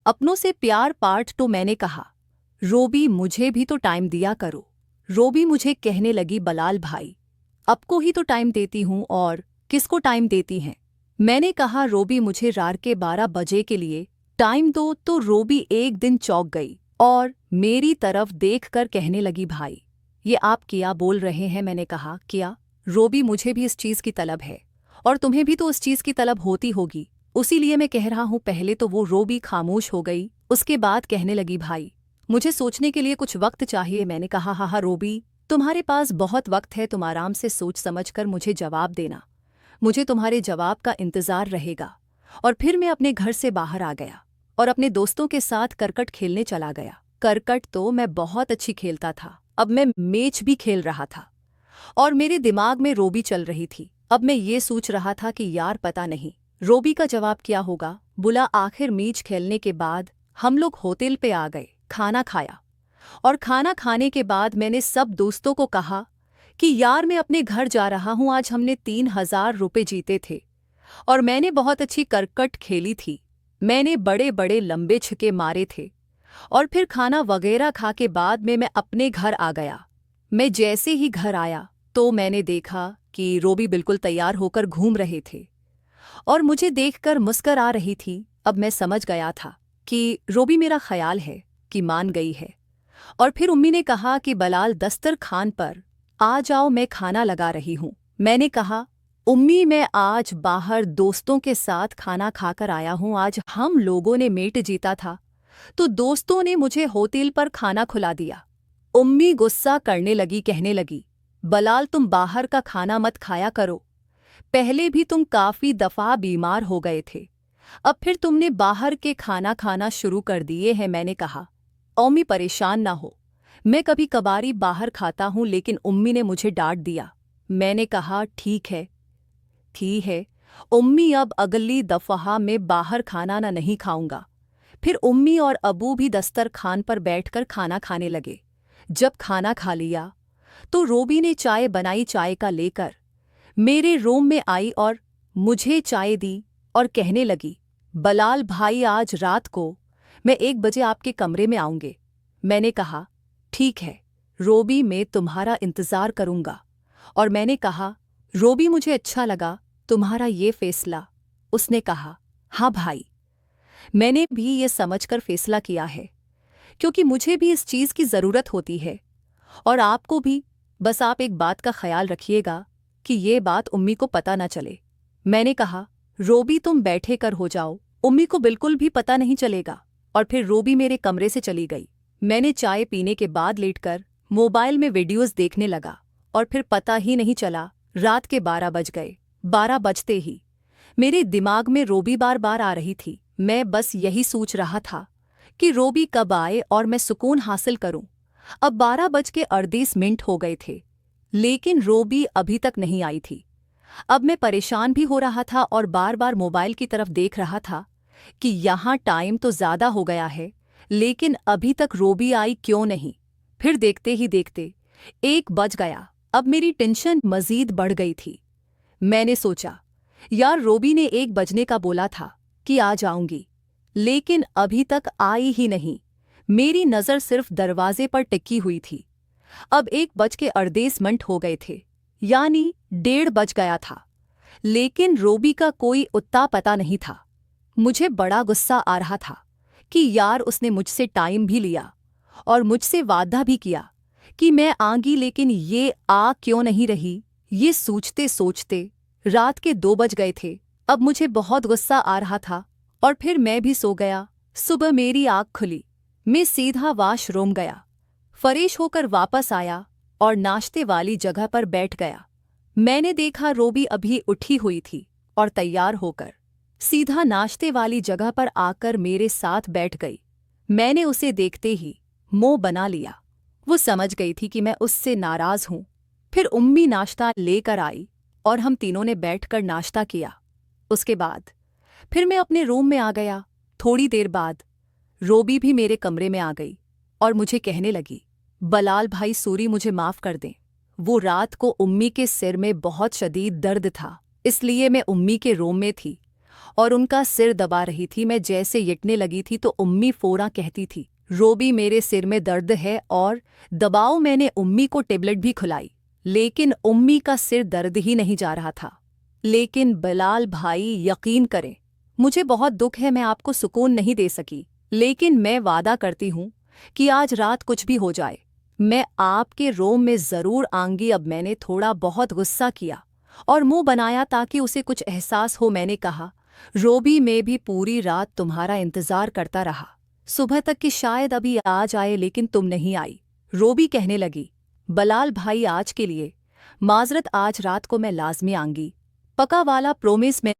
अपनों से प्यार पार्ट। तो मैंने कहा, रोबी मुझे भी तो टाइम दिया करो। रोबी मुझे कहने लगी, बलाल भाई आपको ही तो टाइम देती हूँ और किसको टाइम देती हैं। मैंने कहा, रोबी मुझे रात के 12 बजे के लिए टाइम दो। तो रोबी एक दिन चौंक गई और मेरी तरफ देखकर कहने लगी, भाई ये आप क्या बोल रहे हैं। मैंने कहा, क्या रोबी मुझे भी इस चीज़ की तलब है और तुम्हें भी तो उस चीज़ की तलब होती होगी, उसी लिए मैं कह रहा हूँ। पहले तो वो रोबी खामोश हो गई, उसके बाद कहने लगी, भाई मुझे सोचने के लिए कुछ वक्त चाहिए। मैंने कहा, हाँ रोबी तुम्हारे पास बहुत वक्त है, तुम आराम से सोच समझकर मुझे जवाब देना, मुझे तुम्हारे जवाब का इंतज़ार रहेगा। और फिर मैं अपने घर से बाहर आ गया और अपने दोस्तों के साथ करकट खेलने चला गया। करकट तो मैं बहुत अच्छी खेलता था, अब मैं मैच भी खेल रहा था और मेरे दिमाग में रोबी चल रही थी। अब मैं ये सोच रहा था कि यार पता नहीं रोबी का जवाब क्या होगा। बुला आखिर मैच खेलने के बाद हम लोग होटल पे आ गए, खाना खाया और खाना खाने के बाद मैंने सब दोस्तों को कहा कि यार मैं अपने घर जा रहा हूँ, आज हमने 3,000 रुपये जीते थे और मैंने बहुत अच्छी करकट खेली थी, मैंने बड़े बड़े लंबे छक्के मारे थे। और फिर खाना वगैरह खा के बाद में मैं अपने घर आ गया। मैं जैसे ही घर आया तो मैंने देखा कि रोबी बिल्कुल तैयार होकर घूम रहे थे और मुझे देखकर मुस्कुरा रही थी। अब मैं समझ गया था कि रोबी मेरा ख्याल है कि मान गई है। और फिर उम्मी ने कहा कि बलाल दस्तरखान पर आ जाओ, मैं खाना लगा रही हूँ। मैंने कहा, उम्मी मैं आज बाहर दोस्तों के साथ खाना खाकर आया हूँ, आज हम लोगों ने मैच जीता था तो दोस्तों ने मुझे होटल पर खाना खुला दिया। उम्मी गुस्सा करने लगी, कहने लगी, बलाल तुम बाहर का खाना मत खाया करो, पहले भी तुम काफ़ी दफ़ा बीमार हो गए थे, अब फिर तुमने बाहर के खाना खाना शुरू कर दिए हैं। मैंने कहा, उम्मी परेशान ना हो, मैं कभी कभारी बाहर खाता हूँ, लेकिन उम्मी ने मुझे डांट दिया। मैंने कहा, ठीक है ठीक है उम्मी, अब अगली दफ़ा मैं बाहर खाना ना नहीं खाऊंगा। फिर उम्मी और अबू भी दस्तरखान पर बैठकर खाना खाने लगे। जब खाना खा लिया तो रोबी ने चाय बनाई, चाय का लेकर मेरे रूम में आई और मुझे चाय दी और कहने लगी, बलाल भाई आज रात को मैं 1 बजे आपके कमरे में आऊँगे। मैंने कहा, ठीक है रोबी, मैं तुम्हारा इंतज़ार करूँगा। और मैंने कहा, रोबी मुझे अच्छा लगा तुम्हारा ये फ़ैसला। उसने कहा, हाँ भाई मैंने भी ये समझकर फ़ैसला किया है क्योंकि मुझे भी इस चीज़ की ज़रूरत होती है और आपको भी। बस आप एक बात का ख्याल रखिएगा कि ये बात उम्मी को पता न चले। मैंने कहा, रोबी तुम बैठे कर हो जाओ, उम्मी को बिल्कुल भी पता नहीं चलेगा। और फिर रोबी मेरे कमरे से चली गई। मैंने चाय पीने के बाद लेटकर मोबाइल में वीडियोज़ देखने लगा और फिर पता ही नहीं चला रात के 12 बज गए। 12 बजते ही मेरे दिमाग में रोबी बार बार आ रही थी। मैं बस यही सोच रहा था कि रोबी कब आए और मैं सुकून हासिल करूं। अब 12:38 हो गए थे लेकिन रोबी अभी तक नहीं आई थी। अब मैं परेशान भी हो रहा था और बार बार मोबाइल की तरफ देख रहा था कि यहाँ टाइम तो ज़्यादा हो गया है लेकिन अभी तक रोबी आई क्यों नहीं। फिर देखते ही देखते 1 बज गया। अब मेरी टेंशन मज़ीद बढ़ गई थी। मैंने सोचा, यार रोबी ने 1 बजने का बोला था कि आ जाऊंगी, लेकिन अभी तक आई ही नहीं। मेरी नज़र सिर्फ दरवाजे पर टिकी हुई थी। अब 1:38 हो गए थे, यानी 1:30 बज गया था, लेकिन रोबी का कोई उत्ता पता नहीं था। मुझे बड़ा गुस्सा आ रहा था कि यार उसने मुझसे टाइम भी लिया और मुझसे वादा भी किया कि मैं आऊंगी, लेकिन ये आ क्यों नहीं रही। ये सोचते सोचते रात के 2 बज गए थे। अब मुझे बहुत गुस्सा आ रहा था और फिर मैं भी सो गया। सुबह मेरी आँख खुली, मैं सीधा वॉशरूम गया, फ्रेश होकर वापस आया और नाश्ते वाली जगह पर बैठ गया। मैंने देखा रोबी अभी उठी हुई थी और तैयार होकर सीधा नाश्ते वाली जगह पर आकर मेरे साथ बैठ गई। मैंने उसे देखते ही मुंह बना लिया। वो समझ गई थी कि मैं उससे नाराज़ हूँ। फिर उम्मी नाश्ता लेकर आई और हम तीनों ने बैठकर नाश्ता किया। उसके बाद फिर मैं अपने रूम में आ गया। थोड़ी देर बाद रोबी भी मेरे कमरे में आ गई और मुझे कहने लगी, बलाल भाई सॉरी, मुझे माफ़ कर दें। वो रात को उम्मी के सिर में बहुत शदीद दर्द था, इसलिए मैं उम्मी के रूम में थी और उनका सिर दबा रही थी। मैं जैसे यटने लगी थी तो उम्मी फ़ौरन कहती थी, रोबी मेरे सिर में दर्द है और दबाओ। मैंने उम्मी को टेबलेट भी खिलाई, लेकिन उम्मी का सिर दर्द ही नहीं जा रहा था। लेकिन बिलाल भाई, यकीन करें, मुझे बहुत दुख है, मैं आपको सुकून नहीं दे सकी, लेकिन मैं वादा करती हूँ कि आज रात कुछ भी हो जाए, मैं आपके रूम में ज़रूर आऊंगी। अब मैंने थोड़ा बहुत गुस्सा किया और मुंह बनाया ताकि उसे कुछ एहसास हो। मैंने कहा, रोबी, मैं भी पूरी रात तुम्हारा इंतज़ार करता रहा, सुबह तक कि शायद अभी आ जाए, लेकिन तुम नहीं आई। रोबी कहने लगी, बलाल भाई, आज के लिए माजरत, आज रात को मैं लाजमी आऊंगी, पक्का वाला, प्रोमिस। में